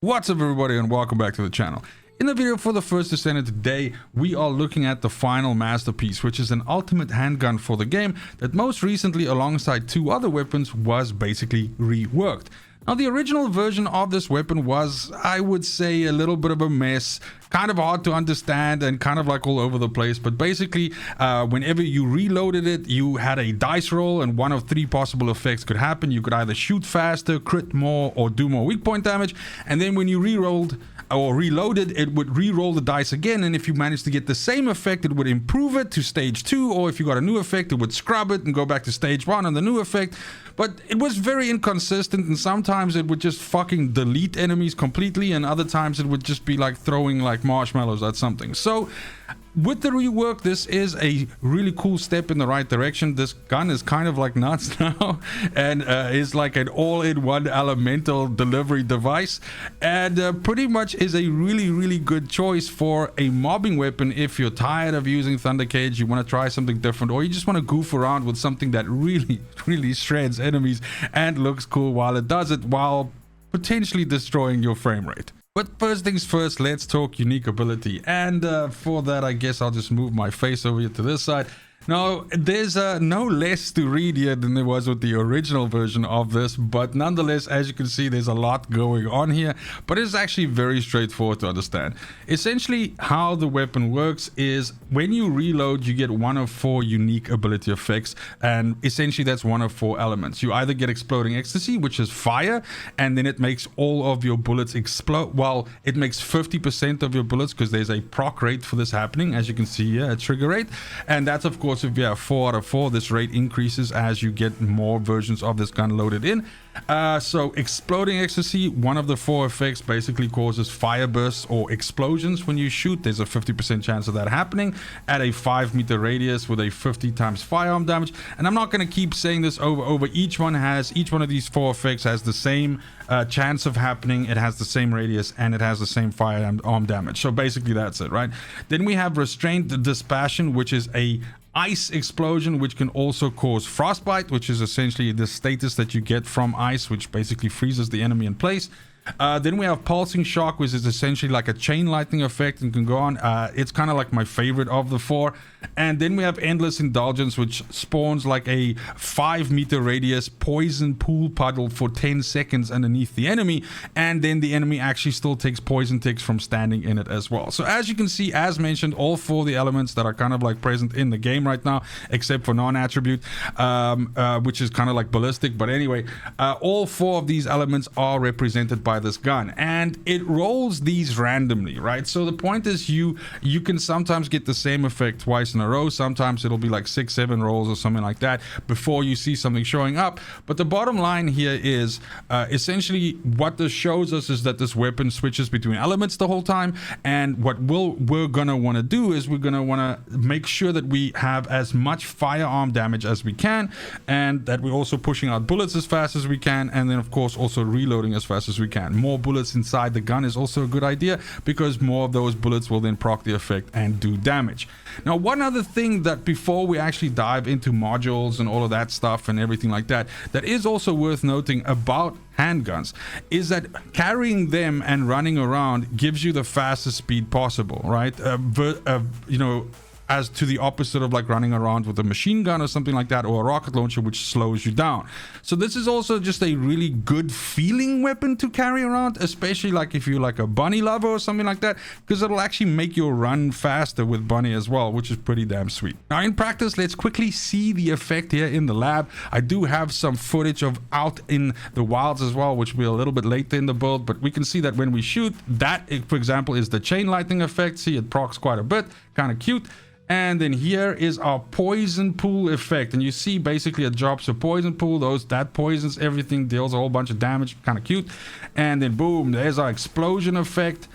What's up everybody and welcome back to the channel. In the video for the First Descendant today, we are looking at the final masterpiece, which is an ultimate handgun for the game that most recently, alongside two other weapons, was basically reworked. Now, the original version of this weapon was, I would say, a little bit of a mess, kind of hard to understand and kind of like all over the place. But basically, whenever you reloaded it, you had a dice roll and one of three possible effects could happen. You could either shoot faster, crit more, or do more weak point damage. And then when you rerolled or reloaded, it would re-roll the dice again, and if you managed to get the same effect, it would improve it to stage 2, or if you got a new effect, it would scrub it and go back to stage 1 on the new effect. But it was very inconsistent, and sometimes it would just fucking delete enemies completely, and other times it would just be like throwing like marshmallows at something. So with the rework, this is a really cool step in the right direction. This gun is kind of like nuts now, and is like an all-in-one elemental delivery device, and pretty much is a really good choice for a mobbing weapon if you're tired of using Thunder Cage, you want to try something different, or you just want to goof around with something that really shreds enemies and looks cool while it does it, while potentially destroying your frame rate. But first things first, let's talk unique ability, and for that I guess I'll just move my face over here to this side. Now, there's no less to read here than there was with the original version of this, but nonetheless, as you can see, there's a lot going on here, but it's actually very straightforward to understand. Essentially, how the weapon works is when you reload, you get one of 4 unique ability effects, and essentially that's one of 4 elements. You either get Exploding Ecstasy, which is fire, and then it makes all of your bullets explode. Well, it makes 50% of your bullets, because there's a proc rate for this happening, as you can see here, a trigger rate, and that's of course if you have 4 out of 4, this rate increases as you get more versions of this gun loaded in. So Exploding Ecstasy, one of the 4 effects, basically causes fire bursts or explosions when you shoot. There's a 50% chance of that happening at a 5-meter radius with a 50 times firearm damage. And I'm not going to keep saying this over. Each one of these 4 effects has the same chance of happening. It has the same radius and it has the same firearm damage. So basically that's it, right? Then we have Restrained Dispassion, which is a ice explosion, which can also cause frostbite, which is essentially the status that you get from ice, which basically freezes the enemy in place. Then we have Pulsing Shock, which is essentially like a chain lightning effect and can go on. It's kind of like my favorite of the 4. And then we have Endless Indulgence, which spawns like a 5-meter radius poison pool puddle for 10 seconds underneath the enemy, and then the enemy actually still takes poison ticks from standing in it as well. So as you can see, as mentioned, all 4 of the elements that are kind of like present in the game right now, except for non-attribute, which is kind of like ballistic. But anyway, all 4 of these elements are represented by this gun, and it rolls these randomly, right? So the point is you can sometimes get the same effect twice in a row. Sometimes it'll be like 6-7 rolls or something like that before you see something showing up. But the bottom line here is essentially what this shows us is that this weapon switches between elements the whole time, and what we're gonna want to do is we're gonna want to make sure that we have as much firearm damage as we can, and that we're also pushing out bullets as fast as we can, and then of course also reloading as fast as we can. More bullets inside the gun is also a good idea, because more of those bullets will then proc the effect and do damage. Now, one other thing that before we actually dive into modules and all of that stuff and everything like that, that is also worth noting about handguns is that carrying them and running around gives you the fastest speed possible, right? You know, as to the opposite of like running around with a machine gun or something like that, or a rocket launcher, which slows you down. So this is also just a really good feeling weapon to carry around, especially like if you're like a bunny lover or something like that, because it'll actually make you run faster with bunny as well, which is pretty damn sweet. Now in practice, let's quickly see the effect here in the lab. I do have some footage of out in the wilds as well, which will be a little bit later in the build, but we can see that when we shoot, that for example is the chain lightning effect. See, it procs quite a bit, kind of cute. And then here is our poison pool effect, and you see basically it drops a poison pool, that poisons everything, deals a whole bunch of damage, kind of cute. And then boom, there's our explosion effect,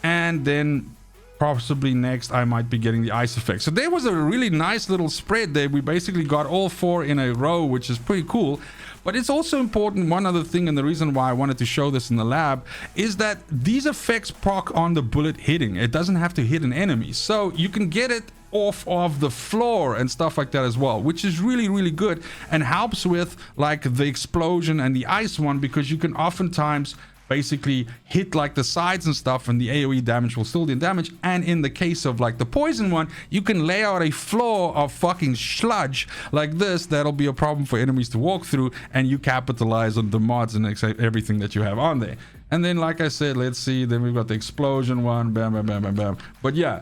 and then possibly next I might be getting the ice effect. So there was a really nice little spread there. We basically got all 4 in a row, which is pretty cool. But it's also important, one other thing, and the reason why I wanted to show this in the lab, is that these effects proc on the bullet hitting. It doesn't have to hit an enemy, so you can get it off of the floor and stuff like that as well, which is really good and helps with like the explosion and the ice one, because you can oftentimes basically hit like the sides and stuff, and the AoE damage will still do damage. And in the case of like the poison one, you can lay out a floor of fucking sludge like this that'll be a problem for enemies to walk through, and you capitalize on the mods and everything that you have on there. And then, like I said, let's see, then we've got the explosion one, bam, bam, bam, bam, bam. But yeah,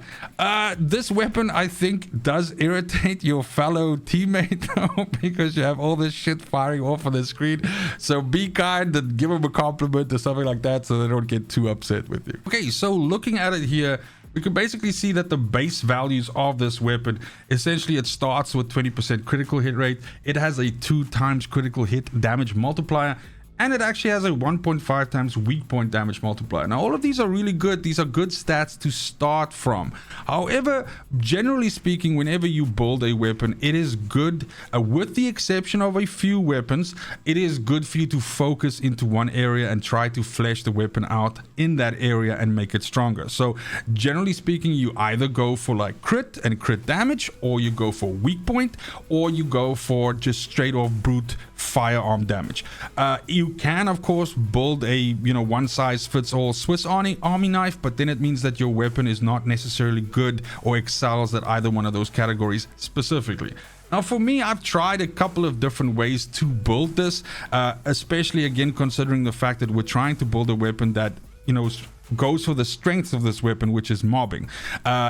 this weapon, I think, does irritate your fellow teammate, though, because you have all this shit firing off on the screen. So be kind and give them a compliment or something like that so they don't get too upset with you. Okay, so looking at it here, we can basically see that the base values of this weapon, essentially it starts with 20% critical hit rate. It has a 2 times critical hit damage multiplier, and it actually has a 1.5 times weak point damage multiplier. Now, all of these are really good. These are good stats to start from. However, generally speaking, whenever you build a weapon, it is good, with the exception of a few weapons, it is good for you to focus into one area and try to flesh the weapon out in that area and make it stronger. So, generally speaking, you either go for like crit and crit damage, or you go for weak point, or you go for just straight off brute firearm damage. You can of course build a one size fits all Swiss army knife, but then it means that your weapon is not necessarily good or excels at either one of those categories specifically. Now, for me, I've tried a couple of different ways to build this, especially again considering the fact that we're trying to build a weapon that goes for the strength of this weapon, which is mobbing.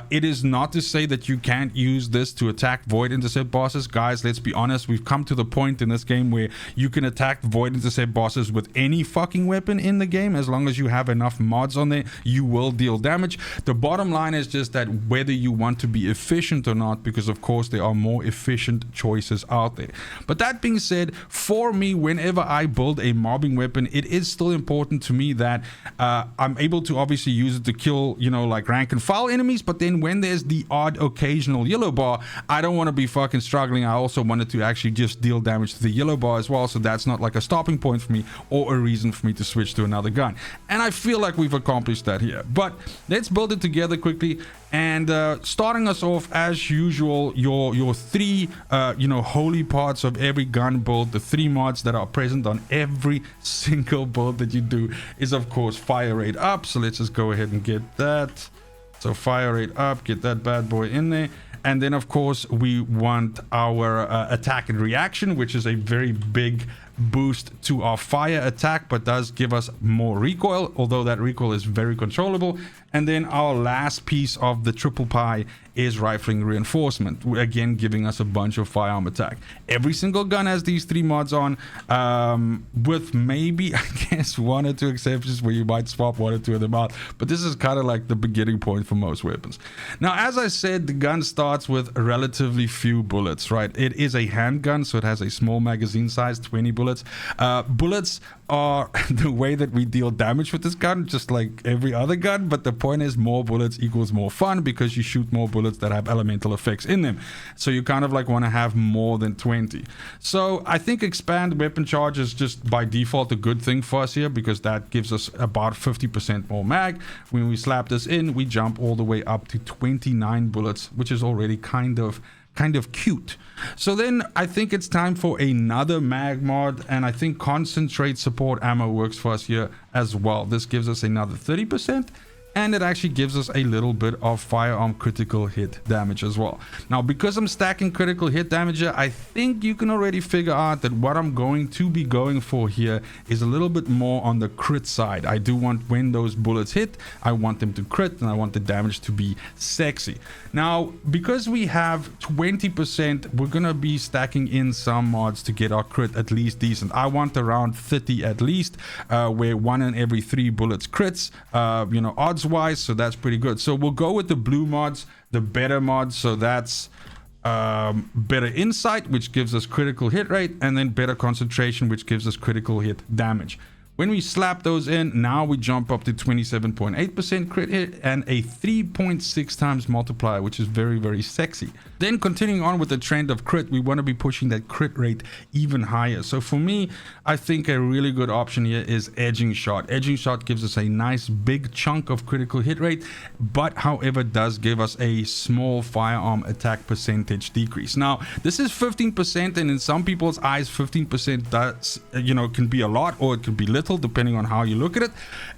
It is not to say that you can't use this to attack void intercept bosses. Guys, let's be honest, we've come to the point in this game where you can attack void intercept bosses with any fucking weapon in the game. As long as you have enough mods on there, you will deal damage. The bottom line is just that whether you want to be efficient or not, because of course there are more efficient choices out there. But that being said, for me, whenever I build a mobbing weapon, it is still important to me that I'm able to obviously use it to kill like rank and file enemies, but then when there's the odd occasional yellow bar, I don't want to be fucking struggling. I also wanted to actually just deal damage to the yellow bar as well, so that's not like a stopping point for me or a reason for me to switch to another gun. And I feel like we've accomplished that here. But let's build it together quickly. And starting us off as usual, your 3 holy parts of every gun build, the 3 mods that are present on every single build that you do, is of course fire rate up. So let's just go ahead and get that. So fire rate up, get that bad boy in there. And then of course we want our attack and reaction, which is a very big boost to our fire attack, but does give us more recoil, although that recoil is very controllable. And then our last piece of the triple pie is rifling reinforcement, again giving us a bunch of firearm attack. Every single gun has these 3 mods on, with maybe I guess 1 or 2 exceptions where you might swap 1 or 2 of them out, but this is kind of like the beginning point for most weapons. Now, as I said, the gun starts with relatively few bullets, right? It is a handgun, so it has a small magazine size, 20 bullets. Bullets are the way that we deal damage with this gun, just like every other gun, but the point is more bullets equals more fun, because you shoot more bullets that have elemental effects in them, so you kind of like want to have more than 20. So I think expand weapon charge is just by default a good thing for us here, because that gives us about 50% more mag. When we slap this in, we jump all the way up to 29 bullets, which is already kind of cute. So then I think it's time for another mag mod, and I think concentrate support ammo works for us here as well. This gives us another 30%, and it actually gives us a little bit of firearm critical hit damage as well. Now, because I'm stacking critical hit damage here, I think you can already figure out that what I'm going to be going for here is a little bit more on the crit side. I do want, when those bullets hit, I want them to crit, and I want the damage to be sexy. Now, because we have 20%, we're gonna be stacking in some mods to get our crit at least decent. I want around 30 at least, where 1 in every 3 bullets crits, odds wise, so that's pretty good. So we'll go with the blue mods, the better mods. So that's better insight, which gives us critical hit rate, and then better concentration, which gives us critical hit damage. When we slap those in, now we jump up to 27.8% crit hit and a 3.6 times multiplier, which is very, very sexy. Then continuing on with the trend of crit, we want to be pushing that crit rate even higher. So for me, I think a really good option here is edging shot. Edging shot gives us a nice big chunk of critical hit rate, but however does give us a small firearm attack percentage decrease. Now, this is 15%, and in some people's eyes, 15% does, can be a lot, or it can be little. little depending on how you look at it.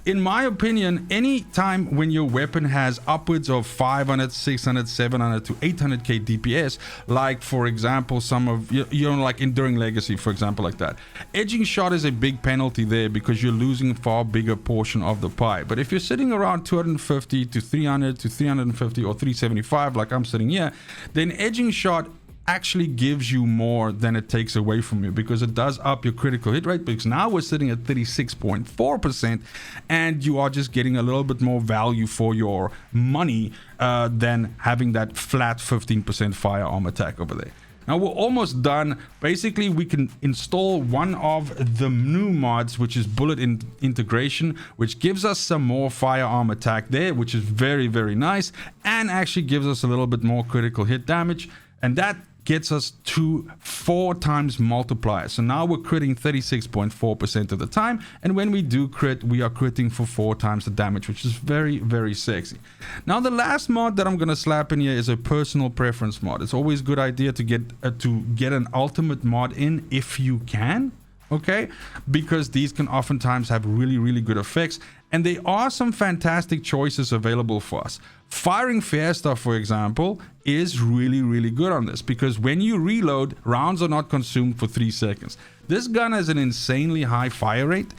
In my opinion, any time when your weapon has upwards of 500, 600, 700 to 800k DPS, like for example some of like Enduring Legacy, for example, like that, edging shot is a big penalty there because you're losing a far bigger portion of the pie. But if you're sitting around 250 to 300 to 350 or 375 like I'm sitting here, then edging shot actually gives you more than it takes away from you, because it does up your critical hit rate, because now we're sitting at 36.4% and you are just getting a little bit more value for your money than having that flat 15% firearm attack over there. Now we're almost done. Basically, we can install one of the new mods, which is bullet integration, which gives us some more firearm attack there, which is very, very nice, and actually gives us a little bit more critical hit damage, and that gets us to 4 times multiplier. So now we're critting 36.4% of the time, and when we do crit, we are critting for 4 times the damage, which is very, very sexy. Now the last mod that I'm gonna slap in here is a personal preference mod. It's always a good idea to get an ultimate mod in if you can, okay, because these can oftentimes have really, really good effects, and there are some fantastic choices available for us. Firing Fiesta, for example, is really, really good on this, because when you reload, rounds are not consumed for 3 seconds. This gun has an insanely high fire rate,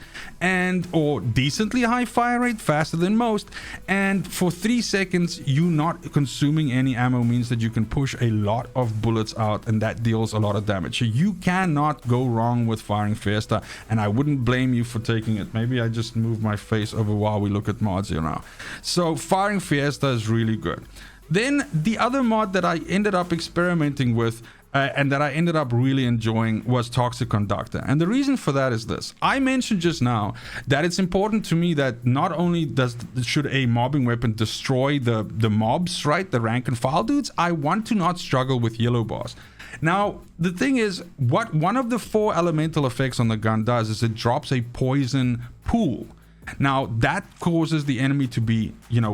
or decently high fire rate, faster than most, and for 3 seconds you not consuming any ammo means that you can push a lot of bullets out, and that deals a lot of damage. So you cannot go wrong with Firing Fiesta, and I wouldn't blame you for taking it. Maybe I just move my face over while we look at mods here now. So Firing Fiesta is really good. Then the other mod that I ended up experimenting with and that I ended up really enjoying was Toxic Conductor. And the reason for that is this. I mentioned just now that it's important to me that not only should a mobbing weapon destroy the mobs, right, the rank and file dudes, I want to not struggle with yellow bars. Now, the thing is, what one of the 4 elemental effects on the gun does is it drops a poison pool. Now that causes the enemy to be,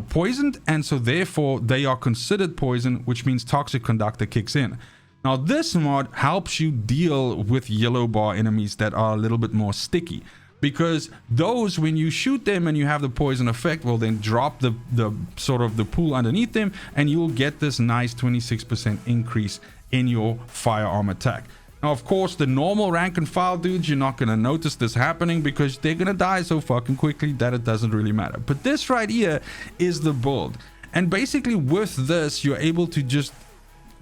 poisoned, and so therefore they are considered poison, which means Toxic Conductor kicks in. Now this mod helps you deal with yellow bar enemies that are a little bit more sticky, because those, when you shoot them and you have the poison effect, will then drop the sort of the pool underneath them, and you'll get this nice 26% increase in your firearm attack. Now, of course, the normal rank and file dudes, you're not going to notice this happening because they're going to die so fucking quickly that it doesn't really matter. But this right here is the build. And basically with this, you're able to just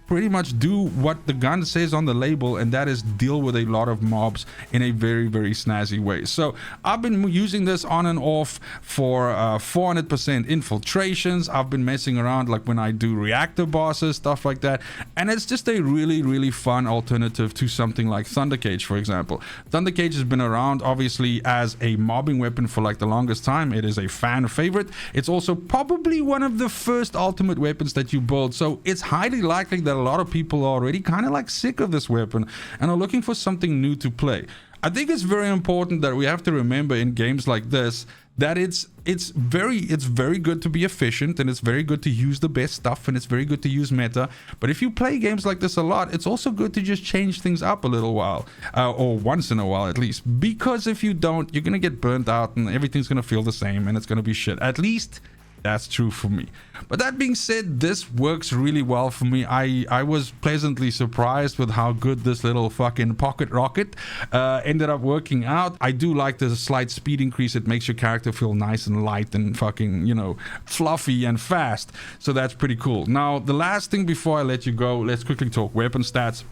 pretty much do what the gun says on the label, and that is deal with a lot of mobs in a very, very snazzy way. So I've been using this on and off for 400% infiltrations. I've been messing around like when I do reactor bosses, stuff like that, and it's just a really, really fun alternative to something like Thunder Cage, for example. Thunder Cage has been around obviously as a mobbing weapon for like the longest time. It is a fan favorite. It's also probably one of the first ultimate weapons that you build, so it's highly likely that a lot of people are already kind of like sick of this weapon and are looking for something new to play. I think it's very important that we have to remember in games like this that it's very good to be efficient, and it's very good to use the best stuff, and it's very good to use meta. But if you play games like this a lot, it's also good to just change things up a little while, or once in a while at least, because if you don't, you're gonna get burnt out and everything's gonna feel the same and it's gonna be shit. At least that's true for me. But that being said, this works really well for me. I was pleasantly surprised with how good this little fucking pocket rocket ended up working out. I do like the slight speed increase. It makes your character feel nice and light and fucking, fluffy and fast. So that's pretty cool. Now, the last thing before I let you go, let's quickly talk weapon stats.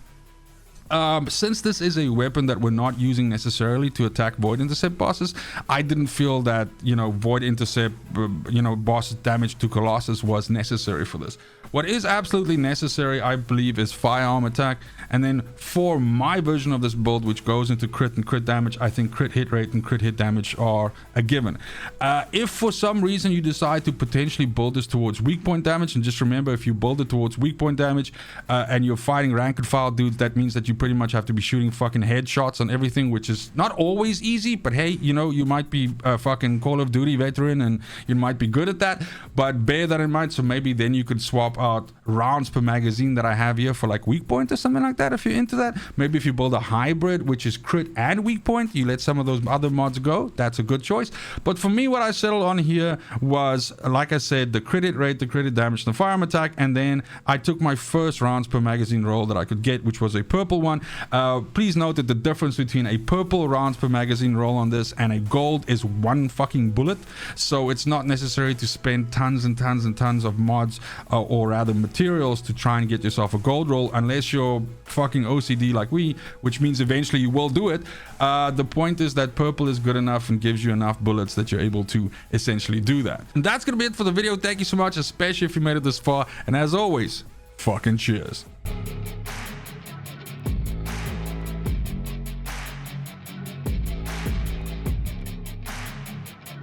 Since this is a weapon that we're not using necessarily to attack Void Intercept bosses, I didn't feel that, Void Intercept, boss damage to Colossus was necessary for this. What is absolutely necessary, I believe, is firearm attack. And then for my version of this build, which goes into crit and crit damage, I think crit hit rate and crit hit damage are a given. If for some reason you decide to potentially build this towards weak point damage, and just remember, if you build it towards weak point damage and you're fighting rank and file dudes, that means that you pretty much have to be shooting fucking headshots on everything, which is not always easy, but hey, you know, you might be a fucking Call of Duty veteran and you might be good at that, but bear that in mind. So maybe then you could swap out rounds per magazine that I have here for like weak point or something like that if you're into that. Maybe if you build a hybrid, which is crit and weak point, you let some of those other mods go. That's a good choice. But for me, what I settled on here was, like I said, the crit hit rate, the crit hit damage, the firearm attack, and then I took my first rounds per magazine roll that I could get, which was a purple one. Please note that the difference between a purple rounds per magazine roll on this and a gold is one fucking bullet. So it's not necessary to spend tons and tons and tons of mods or rather materials to try and get yourself a gold roll, unless you're fucking OCD like we, which means eventually you will do it. The point is that purple is good enough and gives you enough bullets that you're able to essentially do that. And that's gonna be it for the video. Thank you so much, especially if you made it this far, and as always, fucking cheers.